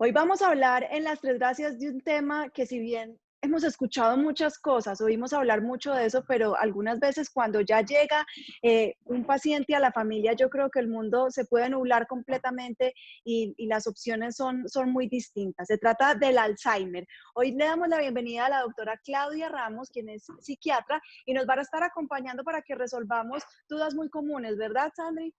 Hoy vamos a hablar en Las Tres Gracias de un tema que si bien hemos escuchado muchas cosas, oímos hablar mucho de eso, pero algunas veces cuando ya llega un paciente a la familia, yo creo que el mundo se puede nublar completamente y las opciones son muy distintas. Se trata del Alzheimer. Hoy le damos la bienvenida a la doctora Claudia Ramos, quien es psiquiatra, y nos va a estar acompañando para que resolvamos dudas muy comunes, ¿verdad, Sandri?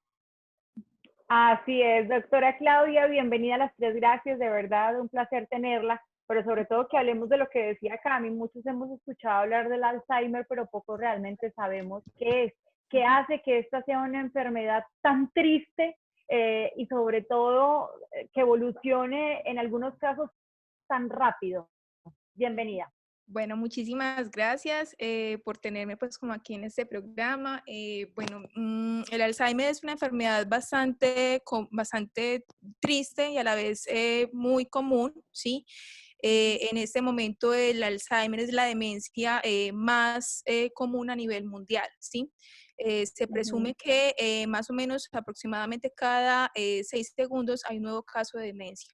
Así es, doctora Claudia, bienvenida a Las Tres Gracias, de verdad, un placer tenerla, pero sobre todo que hablemos de lo que decía Cami. Muchos hemos escuchado hablar del Alzheimer, pero poco realmente sabemos qué es, qué hace que esta sea una enfermedad tan triste y sobre todo que evolucione en algunos casos tan rápido. Bienvenida. Bueno, muchísimas gracias por tenerme pues como aquí en este programa. El Alzheimer es una enfermedad bastante triste y a la vez muy común, ¿sí? En este momento el Alzheimer es la demencia más común a nivel mundial, ¿sí? Se presume que más o menos aproximadamente cada 6 segundos hay un nuevo caso de demencia.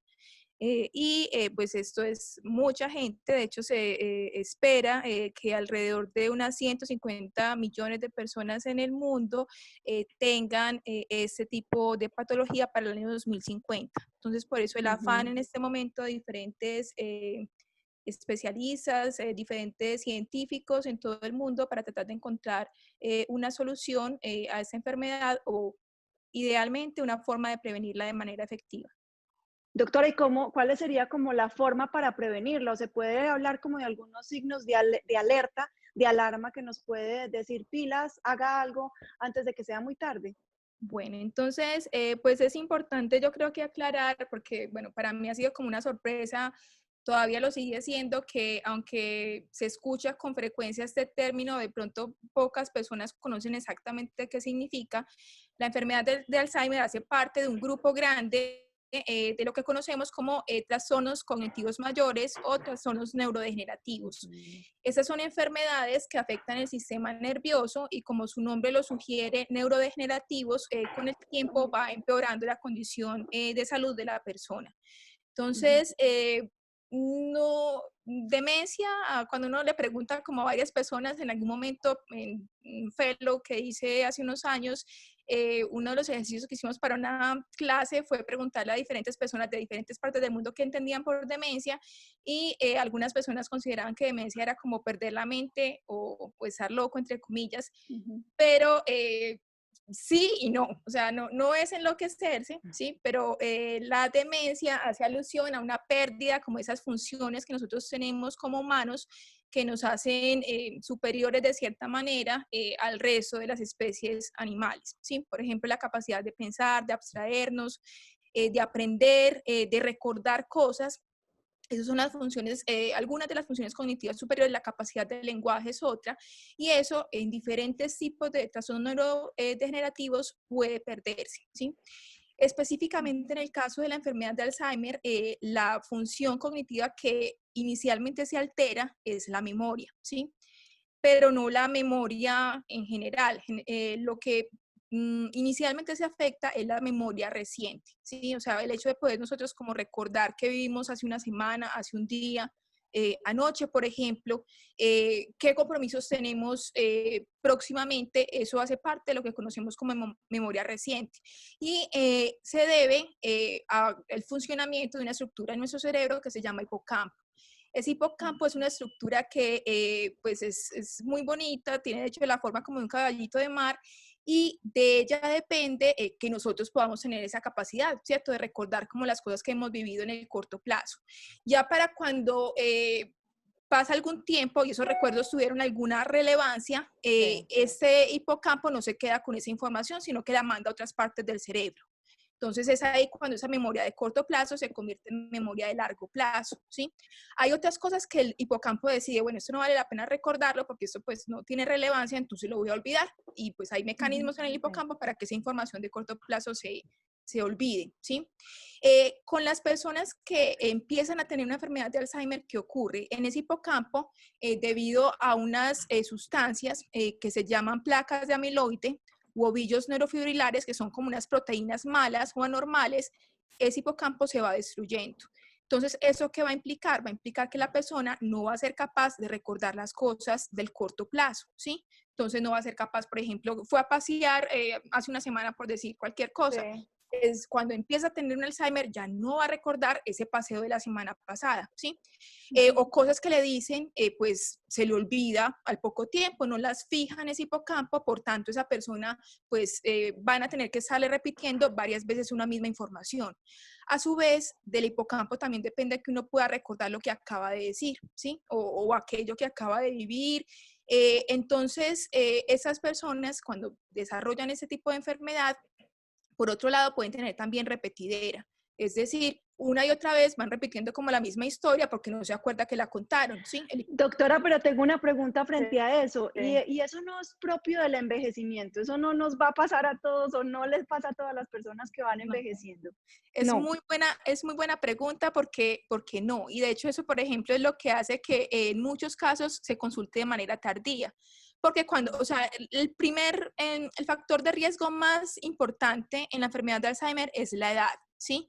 Pues esto es mucha gente, de hecho se espera que alrededor de unas 150 millones de personas en el mundo tengan este tipo de patología para el año 2050. Entonces, por eso el afán en este momento de diferentes especialistas, diferentes científicos en todo el mundo para tratar de encontrar una solución a esta enfermedad o idealmente una forma de prevenirla de manera efectiva. Doctora, ¿y cuál sería como la forma para prevenirlo? ¿Se puede hablar como de algunos signos de alerta, de alarma que nos puede decir pilas, haga algo antes de que sea muy tarde? Bueno, entonces, pues es importante yo creo que aclarar, porque bueno, para mí ha sido como una sorpresa, todavía lo sigue siendo, que aunque se escucha con frecuencia este término, de pronto pocas personas conocen exactamente qué significa. La enfermedad de Alzheimer hace parte de un grupo grande de lo que conocemos como trastornos cognitivos mayores o trastornos neurodegenerativos. Estas son enfermedades que afectan el sistema nervioso y como su nombre lo sugiere, neurodegenerativos, con el tiempo va empeorando la condición de salud de la persona. Entonces, no, demencia, cuando uno le pregunta como a varias personas, en algún momento, en un fellow que hice hace unos años, uno de los ejercicios que hicimos para una clase fue preguntarle a diferentes personas de diferentes partes del mundo qué entendían por demencia y algunas personas consideraban que demencia era como perder la mente o pues, estar loco, entre comillas, pero sí y no, o sea, no es enloquecerse, ¿sí? Pero la demencia hace alusión a una pérdida como esas funciones que nosotros tenemos como humanos que nos hacen superiores de cierta manera al resto de las especies animales, ¿sí? Por ejemplo, la capacidad de pensar, de abstraernos, de aprender, de recordar cosas. Esas son las funciones, algunas de las funciones cognitivas superiores, la capacidad del lenguaje es otra, y eso en diferentes tipos de trastornos neurodegenerativos puede perderse, ¿sí? Específicamente en el caso de la enfermedad de Alzheimer, la función cognitiva que inicialmente se altera es la memoria, ¿sí? Pero no la memoria en general. Lo que inicialmente se afecta es la memoria reciente, ¿sí? O sea, el hecho de poder nosotros como recordar que vivimos hace una semana, hace un día, anoche, por ejemplo, qué compromisos tenemos próximamente, eso hace parte de lo que conocemos como memoria reciente. Y se debe al funcionamiento de una estructura en nuestro cerebro que se llama hipocampo. Ese hipocampo es una estructura que pues es muy bonita, tiene de hecho la forma como de un caballito de mar y de ella depende que nosotros podamos tener esa capacidad, ¿cierto? De recordar como las cosas que hemos vivido en el corto plazo. Ya para cuando pasa algún tiempo y esos recuerdos tuvieron alguna relevancia, este hipocampo no se queda con esa información, sino que la manda a otras partes del cerebro. Entonces es ahí cuando esa memoria de corto plazo se convierte en memoria de largo plazo, ¿sí? Hay otras cosas que el hipocampo decide, bueno, esto no vale la pena recordarlo porque esto pues no tiene relevancia, entonces lo voy a olvidar. Y pues hay mecanismos en el hipocampo para que esa información de corto plazo se olvide, ¿sí? Con las personas que empiezan a tener una enfermedad de Alzheimer, ¿qué ocurre? En ese hipocampo, debido a unas sustancias que se llaman placas de amiloide, u ovillos neurofibrilares, que son como unas proteínas malas o anormales, ese hipocampo se va destruyendo. Entonces, ¿eso qué va a implicar? Va a implicar que la persona no va a ser capaz de recordar las cosas del corto plazo, ¿sí? Entonces, no va a ser capaz, por ejemplo, fue a pasear hace una semana, por decir cualquier cosa. Sí. Es cuando empieza a tener un Alzheimer, ya no va a recordar ese paseo de la semana pasada, ¿sí? O cosas que le dicen, pues se le olvida al poco tiempo, no las fija en ese hipocampo, por tanto esa persona pues van a tener que estarle repitiendo varias veces una misma información. A su vez, del hipocampo también depende que uno pueda recordar lo que acaba de decir, ¿sí? O aquello que acaba de vivir. Entonces, esas personas cuando desarrollan ese tipo de enfermedad, por otro lado, pueden tener también repetidera, es decir, una y otra vez van repitiendo como la misma historia porque no se acuerda que la contaron, ¿sí? Doctora, pero tengo una pregunta frente a eso, Sí. y eso no es propio del envejecimiento, eso no nos va a pasar a todos o no les pasa a todas las personas que van No. envejeciendo. Es No. muy buena pregunta porque no. Y de hecho eso, por ejemplo, es lo que hace que en muchos casos se consulte de manera tardía. Porque cuando, o sea, el factor de riesgo más importante en la enfermedad de Alzheimer es la edad, ¿sí?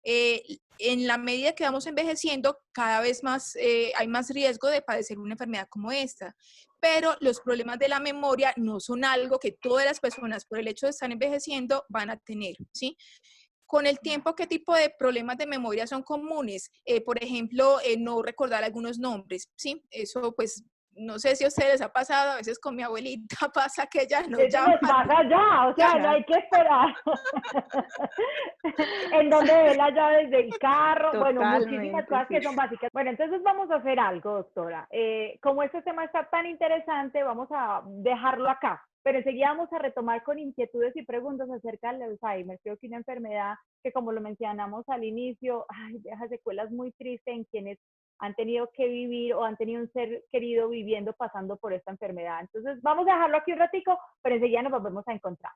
En la medida que vamos envejeciendo, cada vez más hay más riesgo de padecer una enfermedad como esta. Pero los problemas de la memoria no son algo que todas las personas, por el hecho de estar envejeciendo, van a tener, ¿sí? Con el tiempo, ¿qué tipo de problemas de memoria son comunes? Por ejemplo, no recordar algunos nombres, ¿sí? Eso, pues, no sé si a ustedes les ha pasado, a veces con mi abuelita pasa que ella nos Eso llama. nos pasa ya, o sea, no Ya, hay que esperar. En donde ve las llaves del carro, bueno, muchísimas totalmente, cosas sí. que son básicas. Bueno, entonces vamos a hacer algo, doctora. Como este tema está tan interesante, vamos a dejarlo acá, pero enseguida vamos a retomar con inquietudes y preguntas acerca del Alzheimer. Creo que una enfermedad que, como lo mencionamos al inicio, deja secuelas muy tristes en quienes han tenido que vivir o han tenido un ser querido viviendo, pasando por esta enfermedad. Entonces, vamos a dejarlo aquí un ratico, pero enseguida nos volvemos a encontrar.